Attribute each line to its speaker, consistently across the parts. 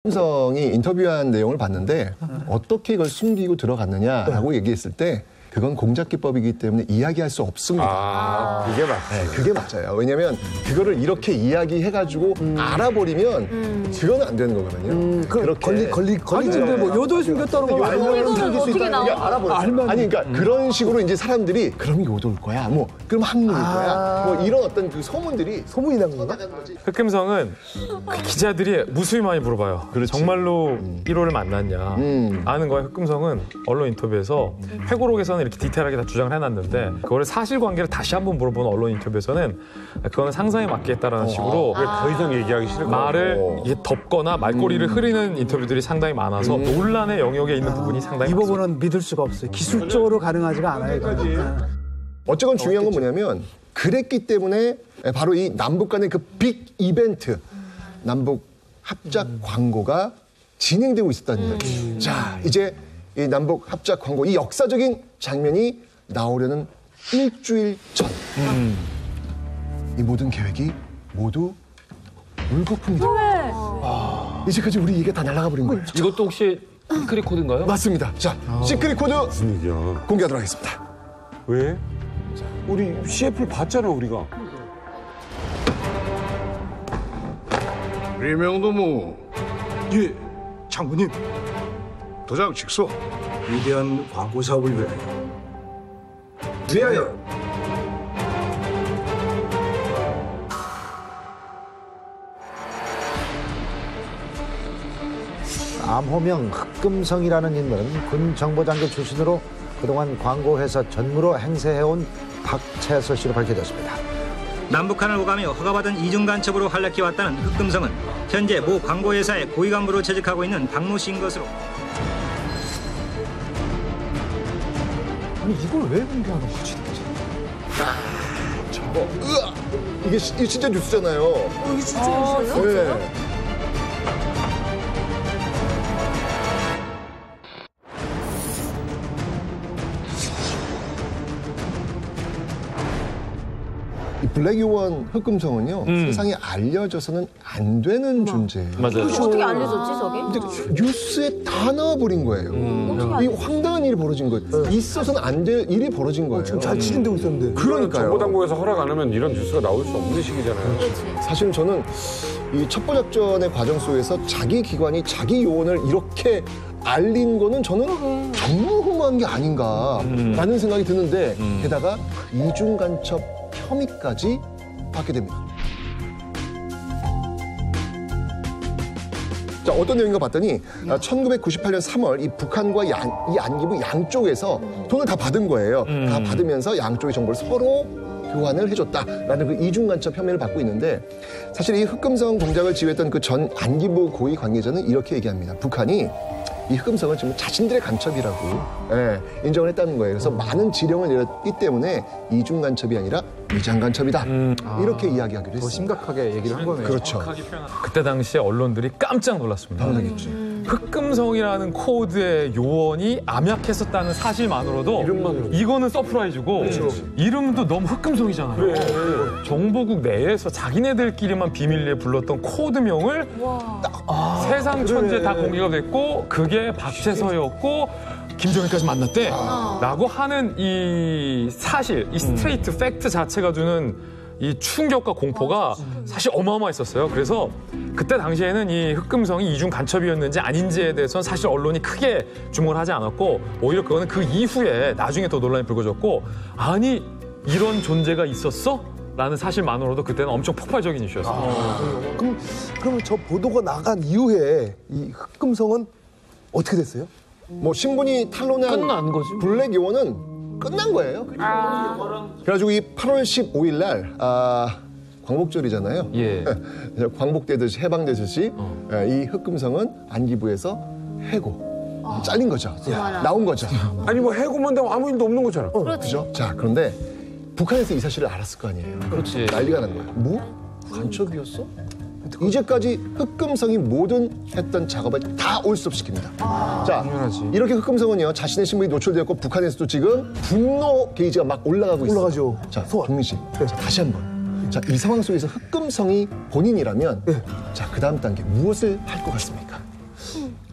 Speaker 1: 흑금성이 인터뷰한 내용을 봤는데 어떻게 이걸 숨기고 들어갔느냐라고 얘기했을 때 그건 공작기법이기 때문에 이야기할 수 없습니다.
Speaker 2: 그게 맞죠.
Speaker 1: 네, 그게 맞아요. 왜냐하면 그거를 이렇게 이야기해가지고 알아버리면 그건 안 되는 거거든요. 그렇게
Speaker 3: 걸리는데 뭐 요도 숨겼다는 거
Speaker 1: 알면
Speaker 4: 어떻게 나와?
Speaker 1: 알아버려. 아니 그러니까 그런 식으로 이제 사람들이 그럼 요도일 거야. 뭐 그럼 항문일 거야. 뭐 이런 어떤 그 소문이 난 건가?
Speaker 5: 흑금성은 기자들이 무수히 많이 물어봐요.
Speaker 1: 그렇지.
Speaker 5: 정말로 1호를 만났냐. 아는 거야. 흑금성은 언론 인터뷰에서 회고록에서는 이렇게 디테일하게 다 주장을 해놨는데 그거를 사실관계를 다시 한번 물어보는 언론 인터뷰에서는 그거는 상상에 맡기겠다라는 식으로
Speaker 2: 더 이상 얘기하기 싫을
Speaker 5: 말을 이게 덮거나 말꼬리를 흐리는 인터뷰들이 상당히 많아서 논란의 영역에 있는 부분이 상당히
Speaker 3: 이 부분은 믿을 수가 없어요. 기술적으로 가능하지가 않아요.
Speaker 1: 어쨌건 중요한 건 뭐냐면 그랬기 때문에 바로 이 남북 간의 그 빅 이벤트 남북 합작 광고가 진행되고 있었다는 거예요. 자, 이제 이 남북 합작 광고 이 역사적인 장면이 나오려는 일주일 전 이 모든 계획이 모두 물거품이 됩니다. 이제까지 우리 얘기가 다 날아가 버린 거예요.
Speaker 6: 이것도 혹시 시크릿 코드인가요?
Speaker 1: 맞습니다. 자, 시크릿 코드
Speaker 2: 무슨 얘기야?
Speaker 1: 공개하도록 하겠습니다.
Speaker 2: 왜? 우리 CF를 봤잖아, 우리가.
Speaker 7: 리명도무. 예, 장군님. 도장 직소. 위대한 광고 사업을 위하여.
Speaker 8: 암호명 흑금성이라는 인물은 군 정보장교 출신으로 그동안 광고회사 전무로 행세해온 박채서 씨로 밝혀졌습니다.
Speaker 9: 남북한을 오가며 허가받은 이중간첩으로 활약해왔다는 흑금성은 현재 모 광고회사의 고위간부로 재직하고 있는 박모 씨인 것으로.
Speaker 1: 아니 이걸 왜 공개하는 거지? 저거 이게 진짜 뉴스잖아요.
Speaker 4: 이게 진짜 뉴스예요?
Speaker 1: 네. 이 블랙요원 흑금성은요 세상에 알려져서는 안 되는 존재예요.
Speaker 5: 맞아요.
Speaker 4: 어떻게 알려졌지 저게?
Speaker 1: 근데 뉴스에 다 나와버린 거예요. 이 황당한 일이 벌어진 거예요. 있어서는 안 될 일이 벌어진 거예요.
Speaker 3: 지금 잘 추진되고 있었는데.
Speaker 1: 그러니까요.
Speaker 2: 정보당국에서 허락 안 하면 이런 뉴스가 나올 수 없는 시기잖아요.
Speaker 1: 사실 저는 이 첩보작전의 과정 속에서 자기 기관이 자기 요원을 이렇게 알린 거는 저는 정무후무한 게 아닌가라는 생각이 드는데 게다가 이중간첩 혐의까지 받게 됩니다. 자, 어떤 내용인가 봤더니 1998년 3월 이 북한과 이 안기부 양쪽에서 돈을 다 받은 거예요. 다 받으면서 양쪽의 정보를 서로 교환을 해줬다라는 그 이중간첩 혐의를 받고 있는데 사실 이 흑금성 공작을 지휘했던 그 전 안기부 고위 관계자는 이렇게 얘기합니다. 북한이 이 흑금성을 지금 자신들의 간첩이라고 인정을 했다는 거예요. 그래서 많은 지령을 내렸기 때문에 이중간첩이 아니라 위장간첩이다. 이렇게 이야기하기로 했어요.
Speaker 8: 더 심각하게 얘기를 한 거네요.
Speaker 1: 그렇죠.
Speaker 5: 그때 당시에 언론들이 깜짝 놀랐습니다.
Speaker 1: 당연하겠죠.
Speaker 5: 흑금성이라는 코드의 요원이 암약했었다는 사실만으로도 이거는 서프라이즈고 이름도 너무 흑금성이잖아요. 정보국 내에서 자기네들끼리만 비밀리에 불렀던 코드명을 세상 천지에 다 공개가 됐고 그게 박채서였고 김정일까지 만났대 라고 하는 이 사실, 이 스트레이트 팩트 자체가 주는 이 충격과 공포가 사실 어마어마했었어요. 그래서 그때 당시에는 이 흑금성이 이중 간첩이었는지 아닌지에 대해서는 사실 언론이 크게 주목을 하지 않았고 오히려 그거는 그 이후에 나중에 더 논란이 불거졌고 아니 이런 존재가 있었어? 라는 사실만으로도 그때는 엄청 폭발적인 이슈였어요.
Speaker 3: 그럼 저 보도가 나간 이후에 이 흑금성은 어떻게 됐어요?
Speaker 1: 뭐 신분이 탄로난
Speaker 6: 끝난 거지.
Speaker 1: 블랙 요원은 끝난 거예요. 그래가지고 이 8월 15일 날 광복절이잖아요.
Speaker 6: 예.
Speaker 1: 광복되듯이 해방되듯이 이 흑금성은 안기부에서 해고 잘린 거죠. 나온 거죠.
Speaker 2: 아니 뭐 해고만 되면 아무 일도 없는 거잖아.
Speaker 1: 그죠? 자 그런데 북한에서 이 사실을 알았을 거 아니에요.
Speaker 6: 그렇지.
Speaker 1: 난리가 난 거예요. 뭐? 간첩이었어? 이제까지 흑금성이 모든 했던 작업을 다 올스톱시킵니다. 자, 이렇게 흑금성은요 자신의 신분이 노출되었고 북한에서도 지금 분노 게이지가 막 올라가고 있어요.
Speaker 3: 올라가죠.
Speaker 1: 자, 동민 씨, 자, 다시 한번. 자, 이 상황 속에서 흑금성이 본인이라면 자, 그 다음 단계 무엇을 할 것 같습니까?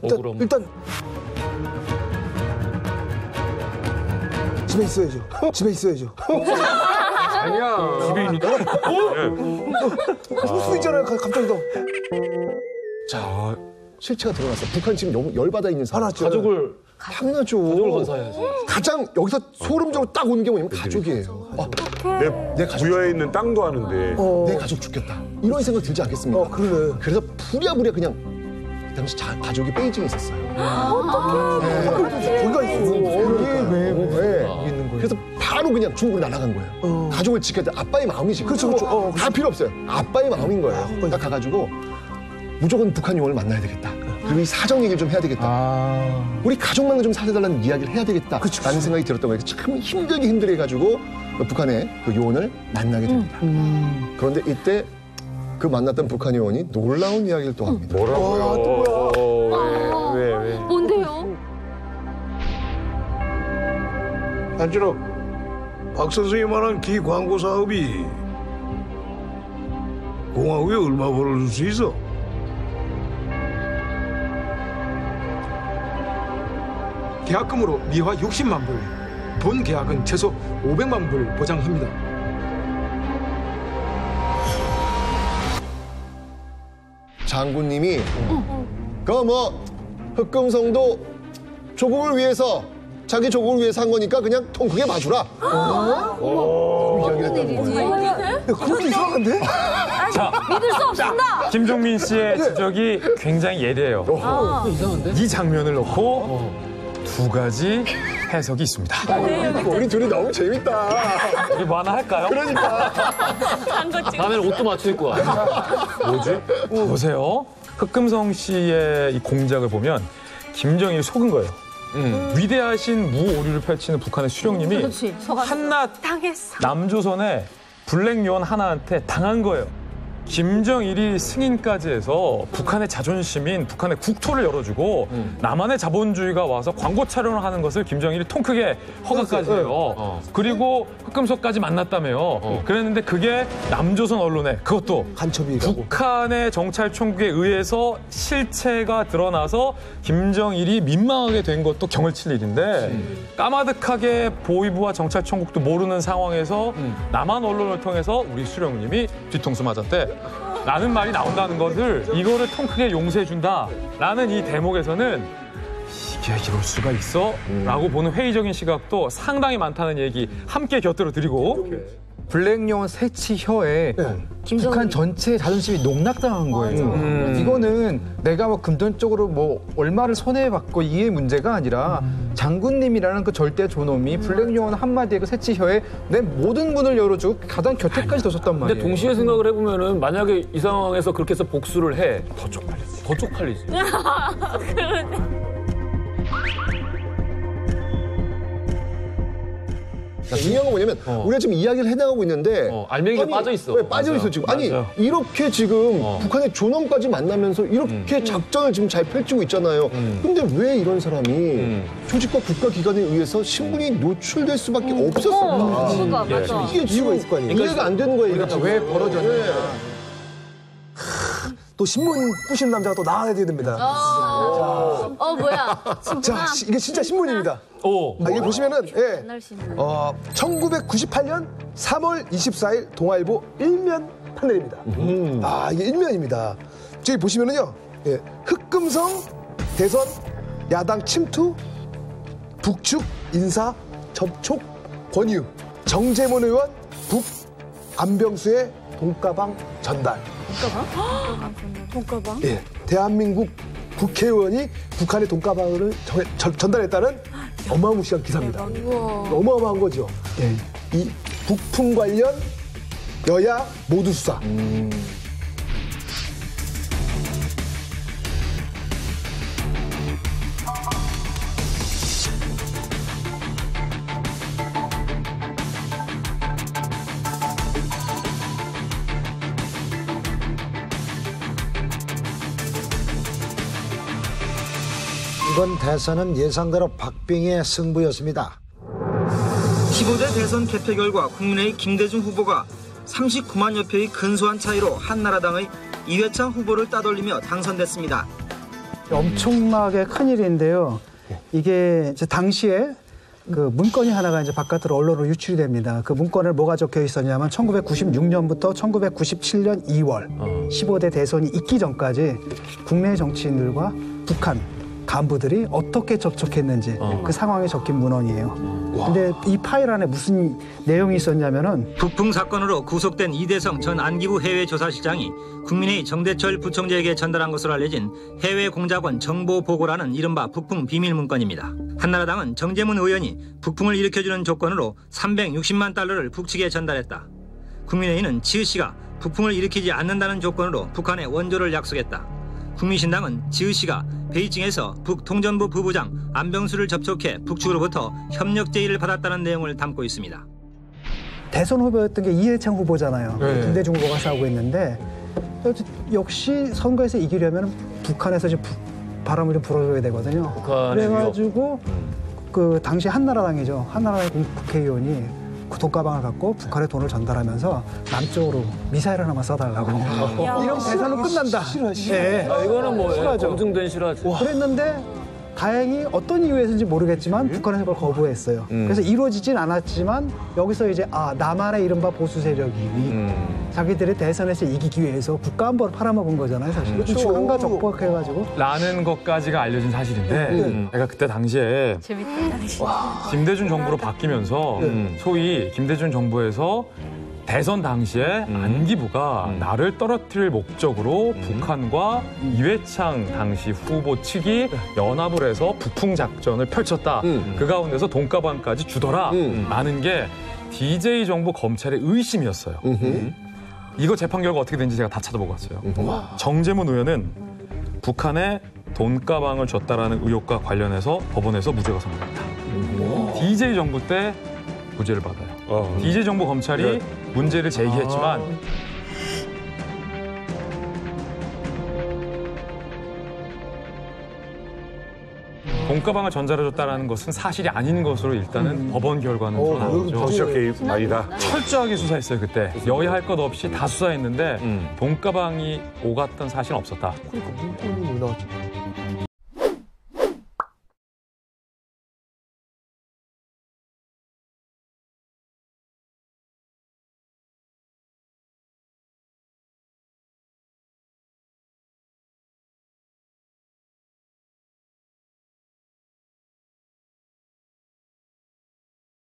Speaker 6: 억울함.
Speaker 3: 일단 집에 있어야죠. 집에 있어야죠.
Speaker 2: 아니야.
Speaker 5: 집에 있는
Speaker 3: 울 수 있잖아요. 갑자기 더.
Speaker 1: 자, 실체가 드러났어. 북한 지금 너무 열받아 있는 상황.
Speaker 3: 화났죠.
Speaker 6: 가족을
Speaker 1: 당연하죠.
Speaker 6: 건사해야지.
Speaker 1: 가장 여기서 소름적으로 딱 오는 게 뭐냐면 가족이에요.
Speaker 2: 내 부여에 있는 땅도 하는데.
Speaker 1: 내 가족 죽겠다. 이런 생각 들지 않겠습니까?
Speaker 3: 그러네.
Speaker 1: 그래서 부랴부랴 그냥 그 당시 가족이 베이징에 있었어요.
Speaker 3: 거기가 있어.
Speaker 1: 네. 그래서 바로 그냥 중국으로 날아간 거예요. 가족을 지켜야 돼. 아빠의 마음이지.
Speaker 3: 그렇죠, 그렇죠.
Speaker 1: 다 필요 없어요. 아빠의 마음인 거예요. 딱 가가지고 무조건 북한 용어를 만나야 되겠다. 그리고 이 사정 얘기를 좀 해야 되겠다. 우리 가족만을 좀 살려달라는 이야기를 해야 되겠다. 라는 생각이 들었던 거예요. 참 힘들게 해가지고 북한의 그 요원을 만나게 됩니다. 그런데 이때 그 만났던 북한 요원이 놀라운 이야기를 또 합니다.
Speaker 2: 뭐라고요? 왜?
Speaker 4: 뭔데요?
Speaker 7: 한준호, 박 선생이 말한 기 광고 사업이 공화국에 얼마 벌어줄 수 있어?
Speaker 10: 계약금으로 미화 60만 불, 본 계약은 최소 500만 불 보장합니다.
Speaker 1: 장군님이 그 뭐 흑금성도 조국을 위해서 자기 조국을 위해서 한 거니까 그냥 통 크게 봐주라. 이야기를 했다는 거예요.
Speaker 3: 그것도 이상한데?
Speaker 4: 믿을 수 없습니다.
Speaker 5: 김종민 씨의 지적이 굉장히 예리해요. 이 장면을 놓고 두 가지 해석이 있습니다.
Speaker 1: 우리 둘이 너무 재밌다.
Speaker 5: 우리 뭐 하나 할까요?
Speaker 1: 그러니까.
Speaker 6: 다음에는 옷도 맞춰 입고 와.
Speaker 2: 뭐지?
Speaker 5: 보세요. 흑금성 씨의 이 공작을 보면 김정일이 속은 거예요. 위대하신 무오류를 펼치는 북한의 수령님이
Speaker 4: 그렇지.
Speaker 5: 한낱
Speaker 4: 당했어.
Speaker 5: 남조선의 블랙 요원 하나한테 당한 거예요. 김정일이 승인까지 해서 북한의 자존심인 북한의 국토를 열어주고 남한의 자본주의가 와서 광고 촬영을 하는 것을 김정일이 통 크게 허가까지 해요. 그리고 흑금석까지 만났다며요. 그랬는데 그게 남조선 언론에 그것도
Speaker 3: 간첩이라고.
Speaker 5: 북한의 정찰총국에 의해서 실체가 드러나서 김정일이 민망하게 된 것도 경을 칠 일인데 까마득하게 보위부와 정찰총국도 모르는 상황에서 남한 언론을 통해서 우리 수령님이 뒤통수 맞았대. 라는 말이 나온다는 것을 이거를 통 크게 용서해준다라는 이 대목에서는 이게 이럴 수가 있어? 라고 보는 회의적인 시각도 상당히 많다는 얘기 함께 곁들여 드리고
Speaker 11: 블랙요원 새치혀에 북한 전체의 자존심이 농락당한 거예요. 이거는 내가 뭐 금전적으로 뭐 얼마를 손해받고 이의 문제가 아니라 장군님이라는 그 절대 존엄이 블랙요원 한마디에 그 새치혀에 내 모든 문을 열어주고 가장 곁에까지 뒀었단 말이에요.
Speaker 6: 근데 동시에 생각을 해보면은 만약에 이 상황에서 그렇게 해서 복수를 해. 더 쪽팔리지. 더 쪽팔리지.
Speaker 1: 중요한 건 뭐냐면 우리가 지금 이야기를 해나가고 있는데
Speaker 6: 알맹이가 빠져 있어.
Speaker 1: 왜 빠져 있어 지금? 아니 이렇게 지금 북한의 존엄까지 만나면서 이렇게 작전을 지금 잘 펼치고 있잖아요. 근데 왜 이런 사람이 조직과 국가기관에 의해서 신분이 노출될 수밖에 없었을까?
Speaker 4: 맞아.
Speaker 1: 이게 이유가 있을 거 아니에요. 이해가 안 되는 거예요.
Speaker 3: 그러니까 왜 벌어졌냐. 또 신문 뿌시는 남자가 또 나와야 됩니다.
Speaker 4: 뭐야.
Speaker 3: 자, 이게 진짜 신문입니다. 이게 보시면은, 1998년 3월 24일 동아일보 1면 판넬입니다. 이게 1면입니다. 저기 보시면은요, 흑금성 대선 야당 침투 북측 인사 접촉 권유 정재몬 의원 북 안병수의 돈가방 전달.
Speaker 4: 돈가방?
Speaker 3: 대한민국 국회의원이 북한의 돈가방을 전달했다는 어마무시한 기사입니다. 어마어마한 거죠. 이 북풍 관련 여야 모두 수사.
Speaker 8: 이번 대선은 예상대로 박빙의 승부였습니다.
Speaker 9: 15대 대선 개표 결과 국민의 김대중 후보가 39만여 표의 근소한 차이로 한나라당의 이회창 후보를 따돌리며 당선됐습니다.
Speaker 12: 엄청나게 큰 일인데요. 이게 이제 당시에 그 문건이 하나가 이제 바깥으로 언론으로 유출이 됩니다. 그 문건에 뭐가 적혀 있었냐면 1996년부터 1997년 2월 15대 대선이 있기 전까지 국내 정치인들과 북한 간부들이 어떻게 접촉했는지 그 상황이 적힌 문헌이에요. 근데 이 파일 안에 무슨 내용이 있었냐면은
Speaker 9: 북풍 사건으로 구속된 이대성 전 안기부 해외조사실장이 국민의 정대철 부총재에게 전달한 것으로 알려진 해외공작원 정보보고라는 이른바 북풍 비밀문건입니다. 한나라당은 정재문 의원이 북풍을 일으켜주는 조건으로 360만 달러를 북측에 전달했다. 국민의힘은 지읒 씨가 북풍을 일으키지 않는다는 조건으로 북한에 원조를 약속했다. 국민신당은 지읒 씨가 베이징에서 북통전부 부부장 안병수를 접촉해 북측으로부터 협력 제의를 받았다는 내용을 담고 있습니다.
Speaker 12: 대선 후보였던 게 이해창 후보잖아요.
Speaker 5: 네.
Speaker 12: 김대중 후보가 싸우고 있는데 역시 선거에서 이기려면 북한에서 좀 바람을 좀 불어줘야 되거든요. 그래가지고 그 당시 한나라당이죠. 한나라당 국회의원이 그 돈가방을 갖고 북한에 돈을 전달하면서 남쪽으로 미사일 하나만 쏴달라고. 이런 대선은 끝난다. 네.
Speaker 6: 이거는 뭐
Speaker 12: 실화죠.
Speaker 6: 검증된 실화죠.
Speaker 12: 그랬는데 다행히 어떤 이유에서인지 모르겠지만 북한에서 그걸 거부했어요. 그래서 이루어지진 않았지만 여기서 이제 나만의 이른바 보수 세력이 자기들이 대선에서 이기기 위해서 국가안보를 팔아먹은 거잖아요, 사실. 그렇죠. 한가 적복해가지고.
Speaker 5: 라는 것까지가 알려진 사실인데 내가 그때 당시에
Speaker 4: 재밌다.
Speaker 5: 김대중 정부로 바뀌면서 소위 김대중 정부에서 대선 당시에 안기부가 나를 떨어뜨릴 목적으로 북한과 이회창 당시 후보 측이 연합을 해서 북풍 작전을 펼쳤다. 그 가운데서 돈가방까지 주더라. 라는 게 DJ 정부 검찰의 의심이었어요. 이거 재판 결과 어떻게 된지 제가 다 찾아보고 왔어요. 정재문 의원은 북한에 돈가방을 줬다라는 의혹과 관련해서 법원에서 무죄가 선고됩니다. DJ 정부 때 무죄를 받아요. DJ 정부 검찰이 문제를 제기했지만 돈가방을 전달해줬다는 것은 사실이 아닌 것으로 일단은 법원 결과는 드러나죠.
Speaker 2: 정치적 개입 아니다.
Speaker 5: 철저하게 수사했어요 그때. 여야 할 것 없이 다 수사했는데 돈가방이 오갔던 사실은 없었다.
Speaker 3: 그러니까 문건이 왜 나왔지?